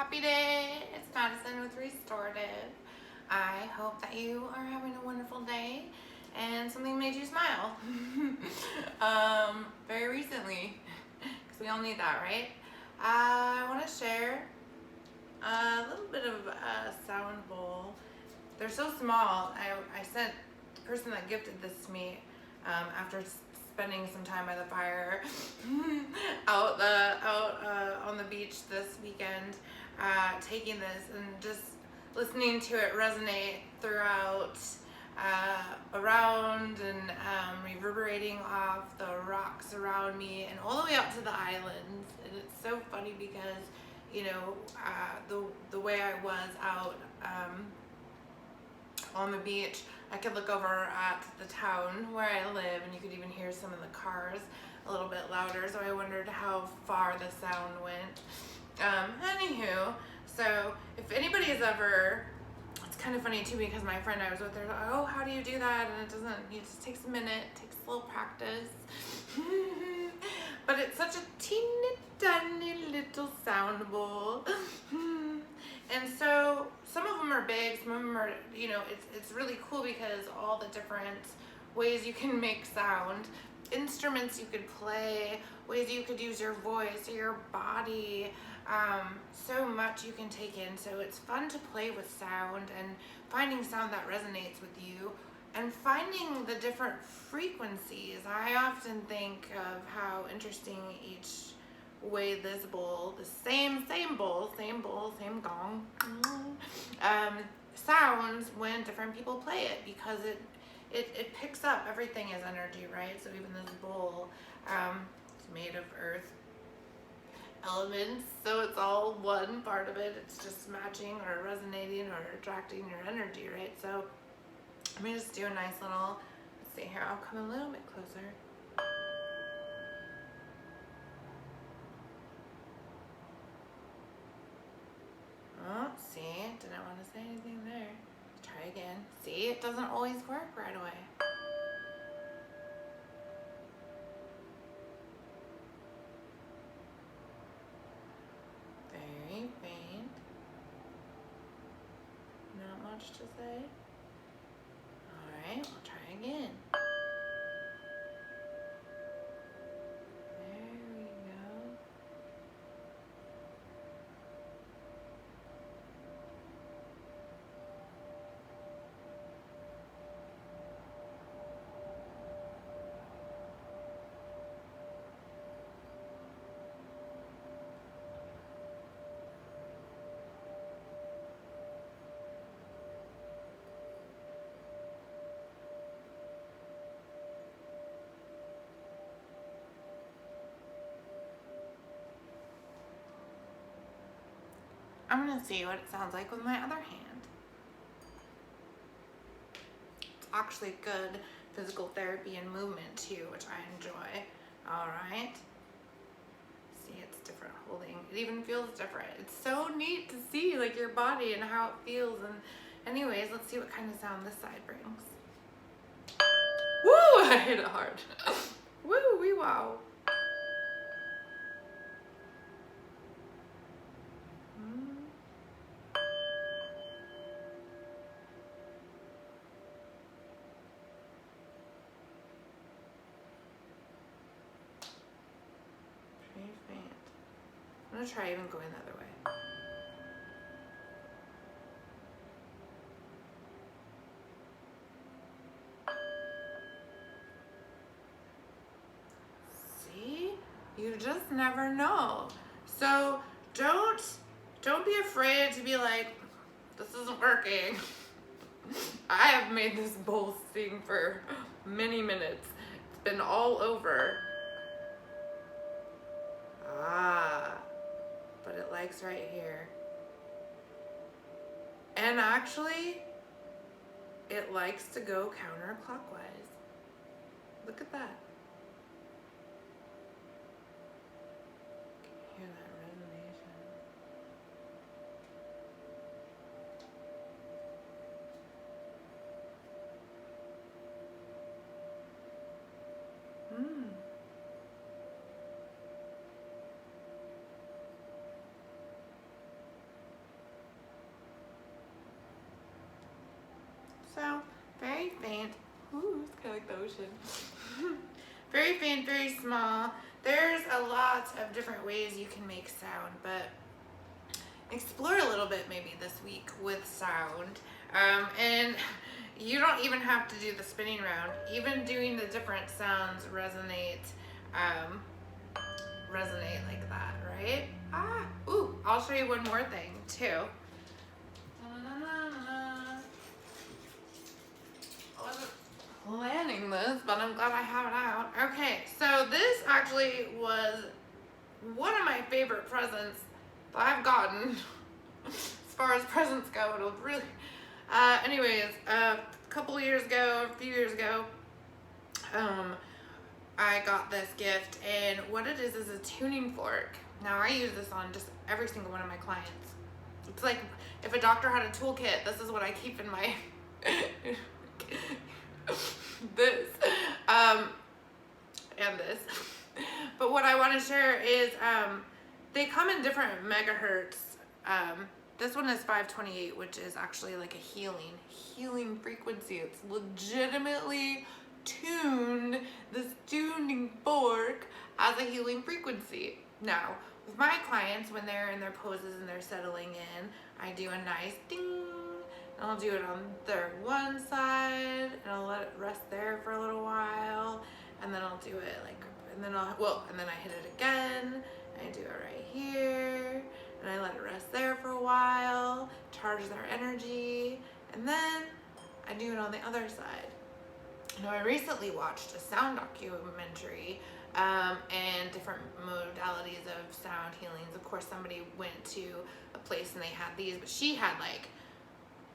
Happy day. It's Madison with Restorative. I hope that you are having a wonderful day and something made you smile. Very recently, because we all need that, right? I want to share a little bit of a sound bowl. They're so small. I sent the person that gifted this to me after spending some time by the fire out on the beach this weekend, taking this and just listening to it resonate throughout, around and reverberating off the rocks around me and all the way up to the islands. And it's so funny because, you know, the way I was out on the beach, I could look over at the town where I live and you could even hear some of the cars a little bit louder, so I wondered how far the sound went. Anywho, so if anybody has ever, it's kind of funny too because my friend I was with, they're like, oh, how do you do that? And it just takes a minute, it takes a little practice. But it's such a teeny tiny little sound bowl. And so some of them are big, some of them are, you know, it's really cool because all the different ways you can make sound, instruments you could play, ways you could use your voice or your body, so much you can take in. So it's fun to play with sound and finding sound that resonates with you and finding the different frequencies. I often think of how interesting each way this bowl, the same bowl, same gong, sounds when different people play it, because it picks up, everything is energy, right? So even this bowl, it's made of earth elements, so it's all one part of it. It's just matching or resonating or attracting your energy, right? So let me just do a nice little, let's see here, I'll come a little bit closer. Oh, see, didn't want to say anything there. Try again. See, it doesn't always work right away. Very faint. Not much to say. Alright, we'll try again. There we go. I'm going to see what it sounds like with my other hand. It's actually good physical therapy and movement too, which I enjoy. Alright. See, it's different holding. It even feels different. It's so neat to see like your body and how it feels. And anyways, let's see what kind of sound this side brings. Woo! I hit it hard. Woo, wee wow. I'm gonna try even going the other way. See? You just never know. So don't be afraid to be like, this isn't working. I have made this bowl sing for many minutes. It's been all over. But it likes right here. And actually, it likes to go counterclockwise. Look at that. Can you hear that resonation? ocean. Very faint, very small. There's a lot of different ways you can make sound, but explore a little bit maybe this week with sound. And you don't even have to do the spinning round. Even doing the different sounds resonate like that, right? Ooh, I'll show you one more thing too. I wasn't planning this, but I'm glad I have it out. Okay, so this actually was one of my favorite presents that I've gotten as far as presents go. It'll really, anyways, a few years ago, I got this gift, and what it is a tuning fork. Now I use this on just every single one of my clients. It's like if a doctor had a toolkit, this is what I keep in my this and this. But what I want to share is they come in different megahertz. This one is 528, which is actually like a healing frequency. It's legitimately tuned, this tuning fork, as a healing frequency. Now, with my clients, when they're in their poses and they're settling in, I do a nice ding, and I'll do it on their one side, and I'll let it rest there for a little while, and then I'll do it like, and then I hit it again, and I do it right here, and I let it rest there for a while, charge their energy, and then I do it on the other side. Now, I recently watched a sound documentary and different modalities of sound healings. Of course, somebody went to a place and they had these, but she had like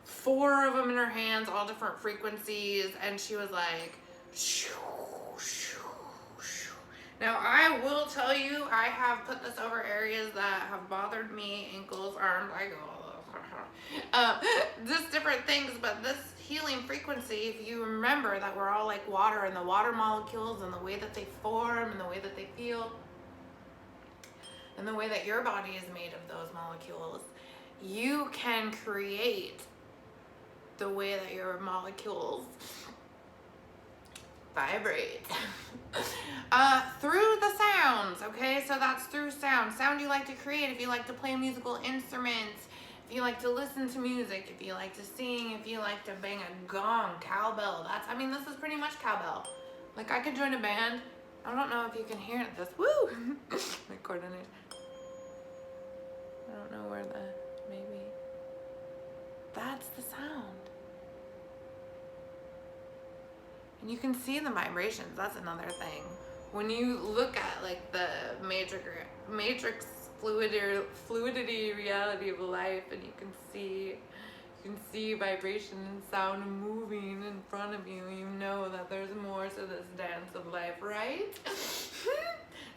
4 of them in her hands, all different frequencies, and she was like, shoo, shoo, shoo. Now, I will tell you, I have put this over areas that have bothered me, ankles, arms, just different things, but this healing frequency, if you remember that we're all like water, and the water molecules and the way that they form and the way that they feel and the way that your body is made of those molecules, you can create the way that your molecules vibrate through the sounds. Okay, so that's through sound you like to create. If you like to play musical instruments, if you like to listen to music, if you like to sing, if you like to bang a gong, cowbell, this is pretty much cowbell. Like, I could join a band. I don't know if you can hear this. Woo! My coordinator. I don't know where maybe. That's the sound. And you can see the vibrations. That's another thing. When you look at like the matrix fluidity reality of life, and you can see vibration and sound moving in front of you, you know that there's more to this dance of life, right?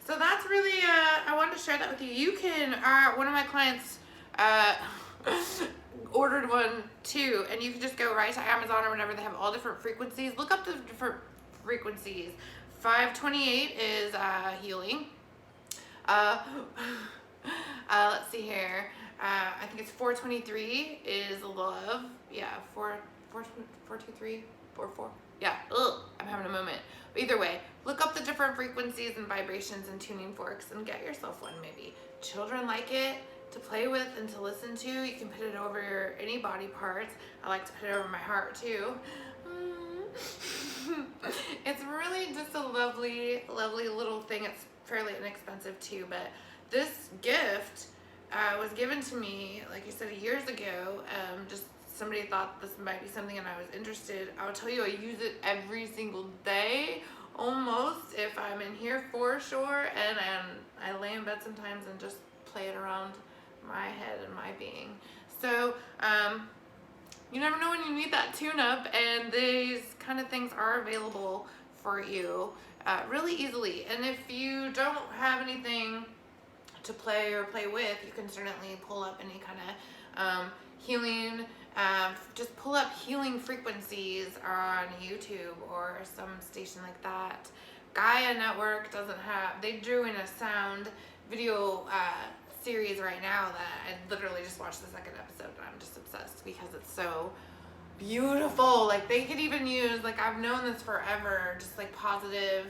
So that's really I wanted to share that with you. You can one of my clients ordered one too, and you can just go right to Amazon or whatever. They have all different frequencies. Look up the different frequencies. 528 is healing. Let's see here. I think it's 423 is love. Yeah, 423, 44. Yeah, I'm having a moment. But either way, look up the different frequencies and vibrations and tuning forks and get yourself one maybe. Children like it to play with and to listen to. You can put it over any body parts. I like to put it over my heart too. It's really just a lovely, lovely little thing. It's fairly inexpensive too, but this gift was given to me, like I said, years ago. Just somebody thought this might be something and I was interested. I'll tell you, I use it every single day, almost, if I'm in here for sure, and I lay in bed sometimes and just play it around my head and my being. So you never know when you need that tune-up, and these kind of things are available for you really easily. And if you don't have anything to play or play with, you can certainly pull up any kind of healing, just pull up healing frequencies on YouTube or some station like that. Gaia Network doesn't have, they drew in a sound video series right now that I literally just watched the 2nd episode, and I'm just obsessed because it's so beautiful. Like they could even use, like I've known this forever, just like positive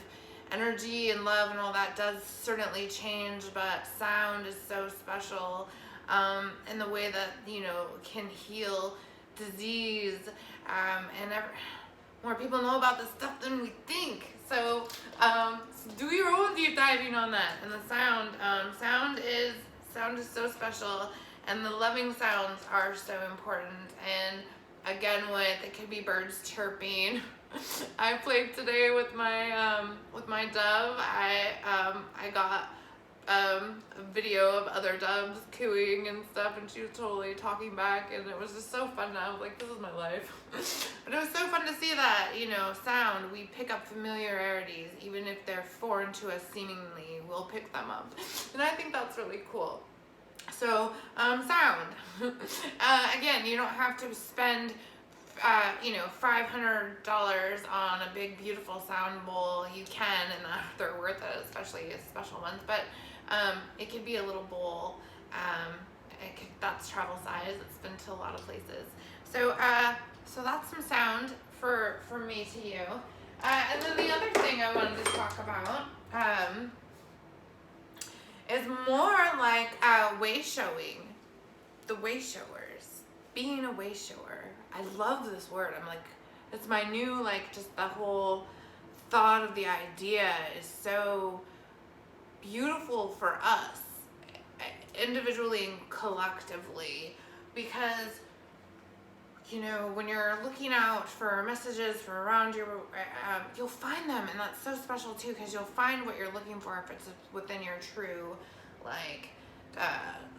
energy and love and all that does certainly change, but sound is so special, in the way that, you know, can heal disease, and more people know about this stuff than we think. So, do your own deep diving on that. And the sound, sound is so special, and the loving sounds are so important. And again, it could be birds chirping. I played today with my dove. I got a video of other doves cooing and stuff, and she was totally talking back, and it was just so fun. I was like, this is my life. But it was so fun to see that, you know, sound, we pick up familiarities, even if they're foreign to us seemingly, we'll pick them up. And I think that's really cool. So, sound. Again, you don't have to spend you know, $500 on a big beautiful sound bowl. You can, and they're worth it, especially special ones, but it could be a little bowl. That's travel size. It's been to a lot of places. So so that's some sound for me to you. And then the other thing I wanted to talk about is more like wayshowing. The wayshowers. Being a wayshower. I love this word. I'm like, it's my new, like, just the whole thought of the idea is so beautiful for us, individually and collectively, because, you know, when you're looking out for messages from around you, you'll find them, and that's so special too, because you'll find what you're looking for if it's within your true, like,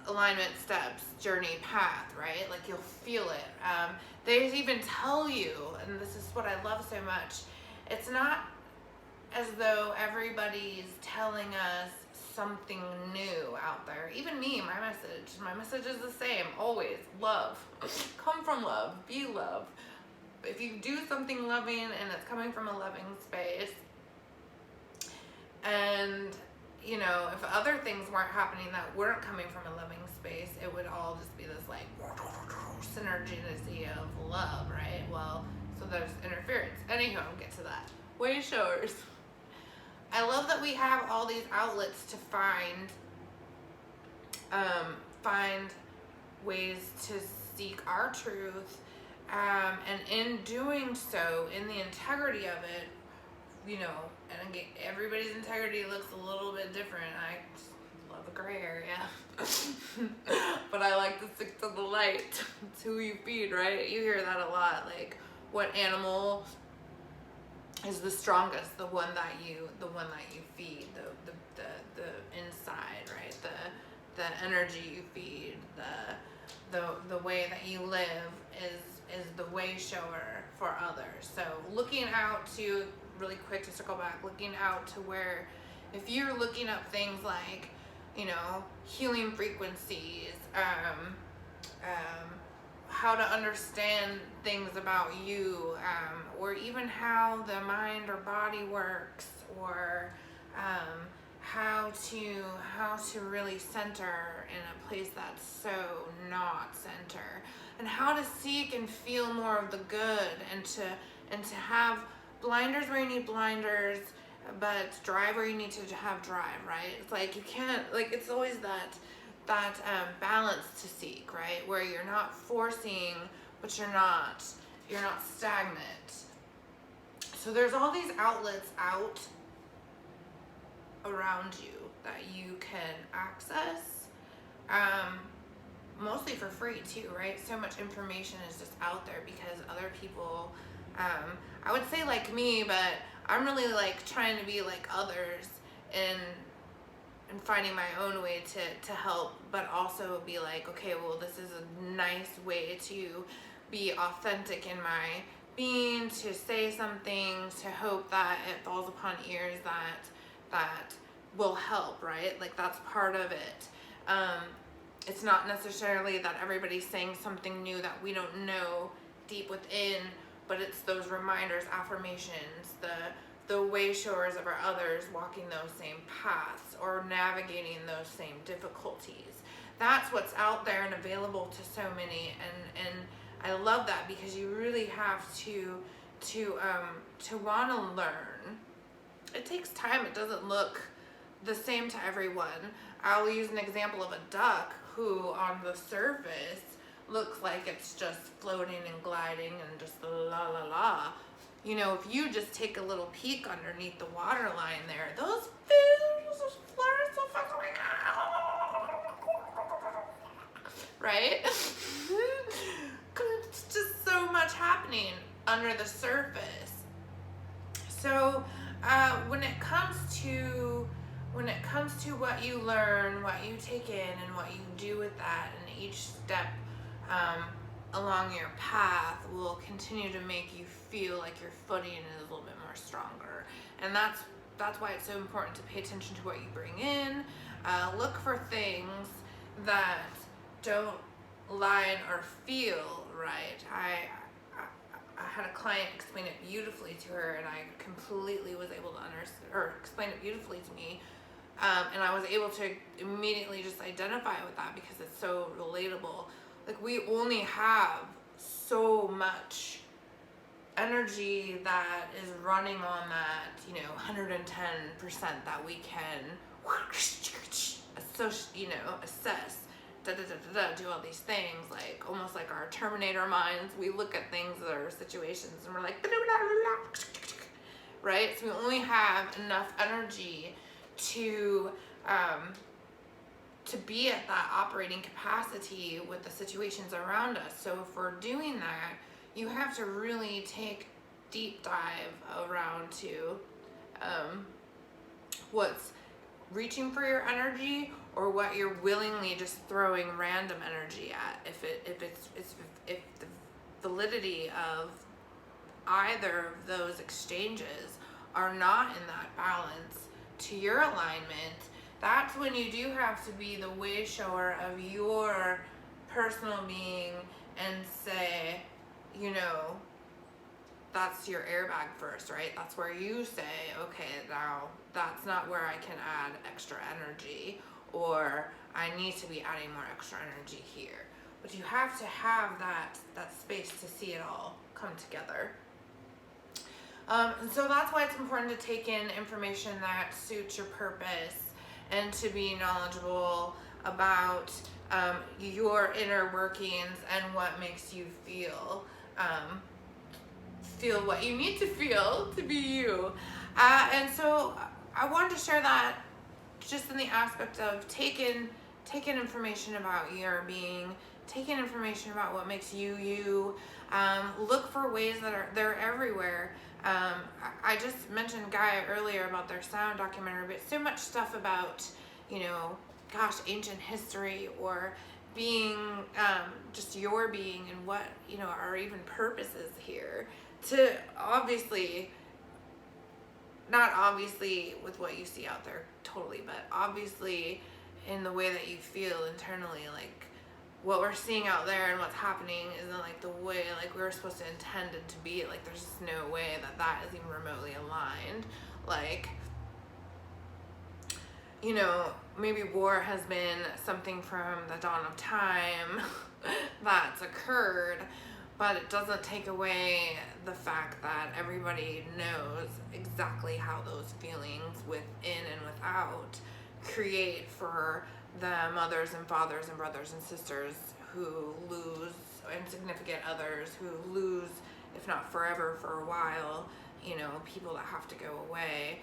alignment, steps, journey, path, right? Like you'll feel it. They even tell you, and this is what I love so much, it's not as though everybody's telling us something new out there. Even me, my message is the same, always. Love. Come from love. Be love. If you do something loving and it's coming from a loving space, and you know, if other things weren't happening that weren't coming from a loving space, it would all just be this like synergy of love, right? Well, so there's interference. Anyhow, I'll get to that. Wayshowers. I love that we have all these outlets to find ways to seek our truth, and in doing so, in the integrity of it, you know, and again, everybody's integrity looks a little bit different. I love the gray area, but I like to stick to the light. It's who you feed, right? You hear that a lot. Like, what animal is the strongest? The one that you feed, the inside, right? The energy you feed, the way that you live is the way shower for others. So looking out to, really quick to circle back, looking out to where, if you're looking up things like, you know, healing frequencies, how to understand things about you, or even how the mind or body works, or how to really center in a place that's so not center, and how to seek and feel more of the good, and to have blinders where you need blinders, but drive where you need to have drive, right? It's like you can't, like, it's always that balance to seek, right? Where you're not forcing, but you're not stagnant. So there's all these outlets out around you that you can access, mostly for free too, right? So much information is just out there because other people, I would say like me, but I'm really like trying to be like others and finding my own way to help, but also be like, okay, well, this is a nice way to be authentic in my being, to say something, to hope that it falls upon ears that will help, right? Like, that's part of it. It's not necessarily that everybody's saying something new that we don't know deep within, but it's those reminders, affirmations, the way showers of our others walking those same paths or navigating those same difficulties. That's what's out there and available to so many. And I love that because you really have to want to learn. It takes time. It doesn't look the same to everyone. I'll use an example of a duck who on the surface looks like it's just floating and gliding and just la la la. You know, if you just take a little peek underneath the water line there, those fish flirt so fast, right? It's just so much happening under the surface. So when it comes to what you learn, what you take in, and what you do with that, and each step along your path will continue to make you feel like your footing is a little bit more stronger. And that's why it's so important to pay attention to what you bring in. Look for things that don't line or feel right. I had a client explain it beautifully to her, and I completely was able to understand, or explain it beautifully to me, and I was able to immediately just identify with that because it's so relatable. Like, we only have so much energy that is running on that, 110% that we can, assess. Do all these things, like almost like our Terminator minds. We look at things that are situations and we're like, right? So we only have enough energy to be at that operating capacity with the situations around us. So if we're doing that, you have to really take deep dive around to what's reaching for your energy, or what you're willingly just throwing random energy at. If the validity of either of those exchanges are not in that balance to your alignment, that's when you do have to be the wayshower of your personal being and say, that's your airbag first, right? That's where you say, okay, now that's not where I can add extra energy, or I need to be adding more extra energy here. But you have to have that space to see it all come together. And so that's why it's important to take in information that suits your purpose and to be knowledgeable about your inner workings and what makes you feel what you need to feel to be you. And so I wanted to share that just in the aspect of taking information about your being, taking information about what makes you you. Look for ways they're everywhere. I just mentioned Gaia earlier about their sound documentary, but so much stuff about, ancient history, or being, just your being, and what, our even purposes here, to not obviously with what you see out there totally, but obviously in the way that you feel internally. Like, what we're seeing out there and what's happening isn't like the way like we were supposed to intend it to be. Like, there's just no way that is even remotely aligned. Like, maybe war has been something from the dawn of time that's occurred, but it doesn't take away the fact that everybody knows exactly how those feelings within and without create for the mothers and fathers and brothers and sisters who lose, and significant others who lose, if not forever, for a while, people that have to go away.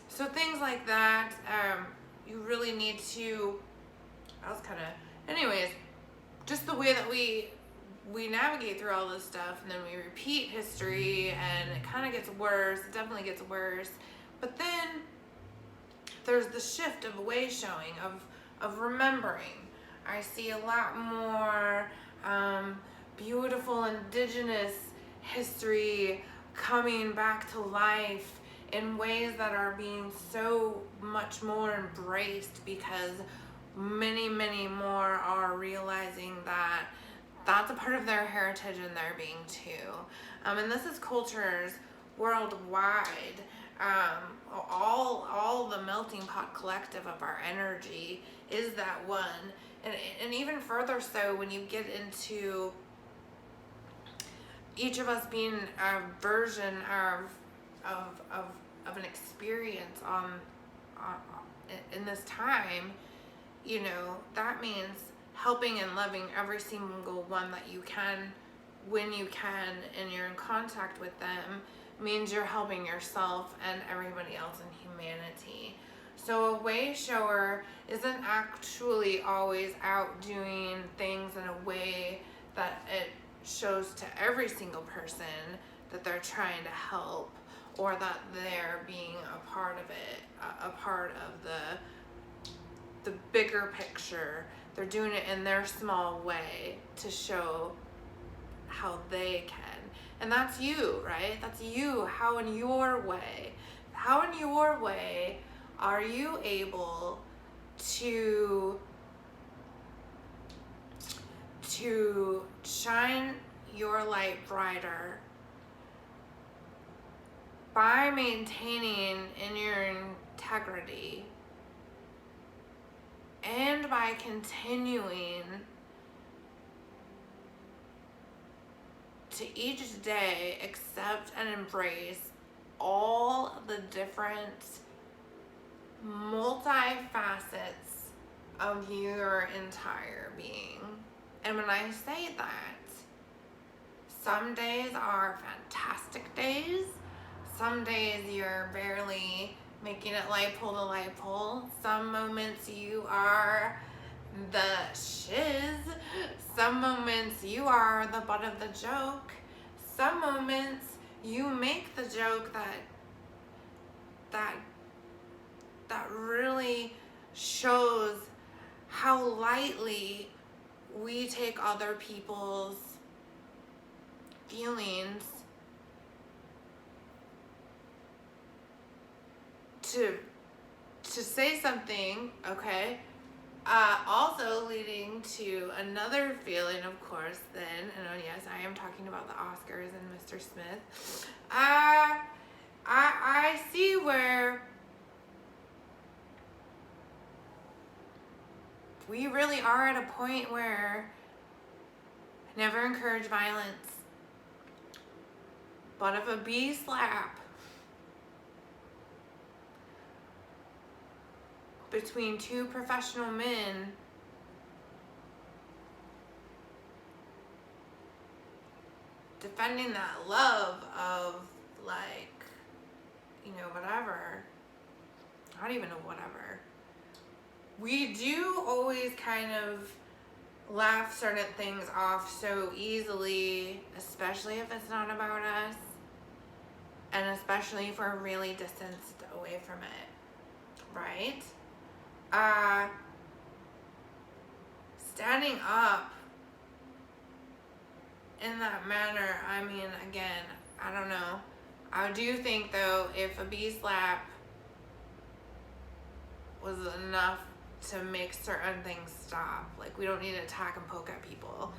So things like that, you really need to, anyways, just the way that we navigate through all this stuff, and then we repeat history, and it kind of gets worse. It definitely gets worse. But then there's the shift of way showing, of remembering. I see a lot more beautiful indigenous history coming back to life in ways that are being so much more embraced, because many, many more are realizing that that's a part of their heritage and their being too. And this is cultures worldwide. All the melting pot collective of our energy is that one. And even further so when you get into each of us being a version of an experience on in this time, you know, that means helping and loving every single one that you can when you can and you're in contact with them, means you're helping yourself and everybody else in humanity. So a way shower isn't actually always out doing things in a way that it shows to every single person that they're trying to help or that they're being a part of it, a part of the bigger picture. They're doing it in their small way to show how they can. And that's you, right? That's you. How in your way are you able to shine your light brighter by maintaining in your integrity and by continuing to each day accept and embrace all the different multi-facets of your entire being. And when I say that, some days are fantastic days. Some days you're barely making it light pole to light pole. Some moments you are the shiz. Some moments you are the butt of the joke. Some moments you make the joke that really shows how lightly we take other people's feelings to say something, okay? Also leading to another feeling, of course, then, and oh yes, I am talking about the Oscars and Mr. Smith. I see where we really are at a point where never encourage violence, but if a bee slap between two professional men defending that love of, like, you know, whatever, I don't even know, whatever, we do always kind of laugh certain things off so easily, especially if it's not about us, and especially if we're really distanced away from it, right? Standing up in that manner, I mean, again, I don't know. I do think, though, if a bee slap was enough to make certain things stop, like, we don't need to attack and poke at people.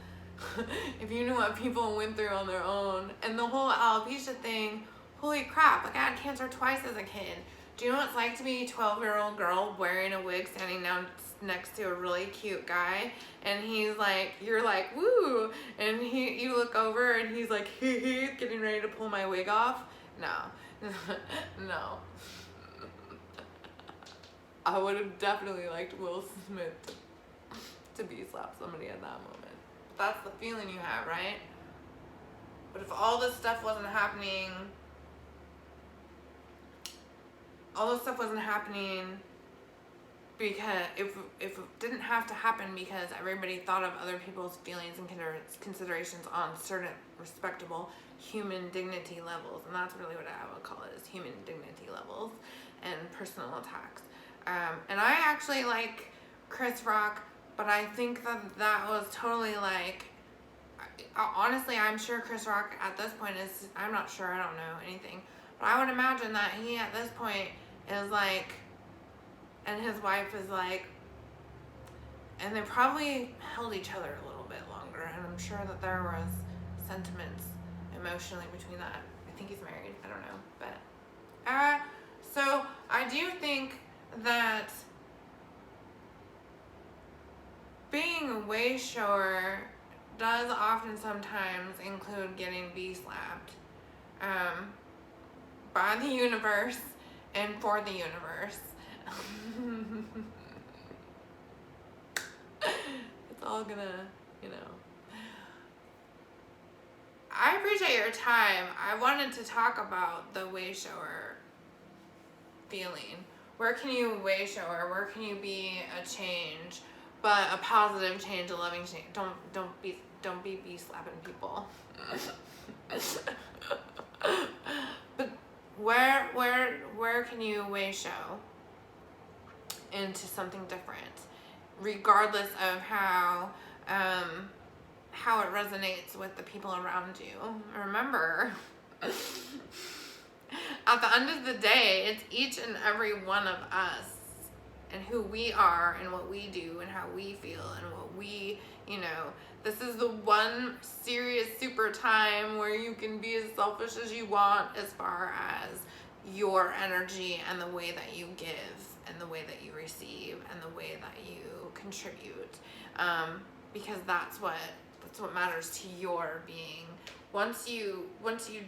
If you knew what people went through on their own, and the whole alopecia thing, holy crap, like, I had cancer twice as a kid. Do you know what it's like to be a 12-year-old girl wearing a wig standing down next to a really cute guy, and he's like, you're like, woo, and you look over and he's like, hee, getting ready to pull my wig off? No. No. I would have definitely liked Will Smith to bee slap somebody at that moment. That's the feeling you have, right? But if all this stuff wasn't happening, because if it didn't have to happen because everybody thought of other people's feelings and considerations on certain respectable human dignity levels, and that's really what I would call it, is human dignity levels and personal attacks. And I actually like Chris Rock, but I think that was totally like, honestly, I'm sure Chris Rock at this point is, I'm not sure, I don't know anything, but I would imagine that he at this point is like, and his wife is like, and they probably held each other a little bit longer, and I'm sure that there was sentiments emotionally between that. I think he's married, I don't know, but so I do think that being a wayshower does often sometimes include getting bee slapped by the universe and for the universe. It's all gonna, you know. I appreciate your time. I wanted to talk about the Wayshower feeling. Where can you Wayshower? Where can you be a change, but a positive change, a loving change? Don't be bee slapping people. But where can you Wayshow into something different, regardless of how it resonates with the people around you? Remember, at the end of the day, it's each and every one of us and who we are and what we do and how we feel and what we, you know, this is the one serious super time where you can be as selfish as you want as far as your energy and the way that you give and the way that you receive and the way that you contribute, because that's what matters to your being. Once you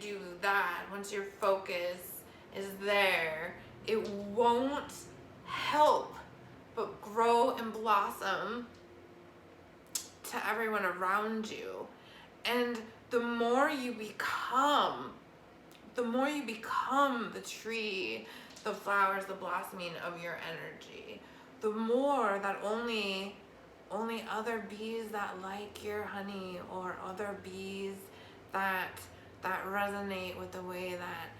do that, once your focus is there, it won't help but grow and blossom to everyone around you. And the more you become the tree, the flowers, the blossoming of your energy, the more that only other bees that like your honey, or other bees that resonate with the way that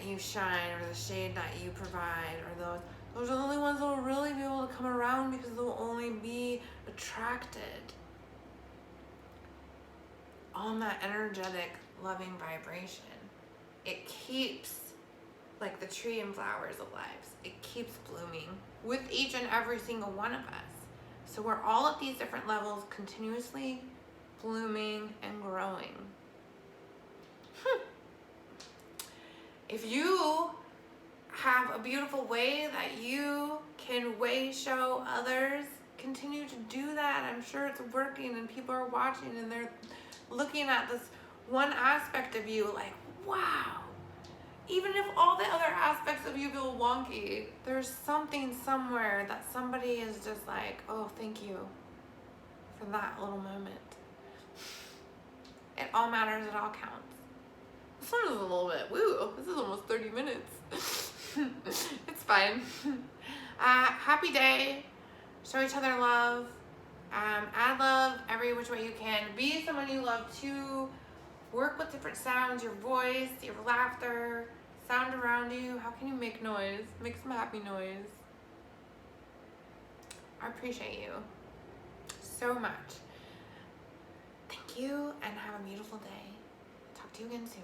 you shine, or the shade that you provide, or those are the only ones that will really be able to come around, because they'll only be attracted on that energetic, loving vibration. It keeps, like the tree and flowers alive, it keeps blooming with each and every single one of us. So we're all at these different levels, continuously blooming and growing. If you have a beautiful way that you can Wayshow others, continue to do that. I'm sure it's working and people are watching and they're looking at this one aspect of you like, wow. Even if all the other aspects of you feel wonky, there's something somewhere that somebody is just like, oh, thank you for that little moment. It all matters, it all counts. This one is a little bit, woo, this is almost 30 minutes. It's fine. Happy day. Show each other love. Add love every which way you can. Be someone you love too. Work with different sounds, your voice, your laughter, sound around you. How can you make noise? Make some happy noise. I appreciate you so much. Thank you, and have a beautiful day. Talk to you again soon.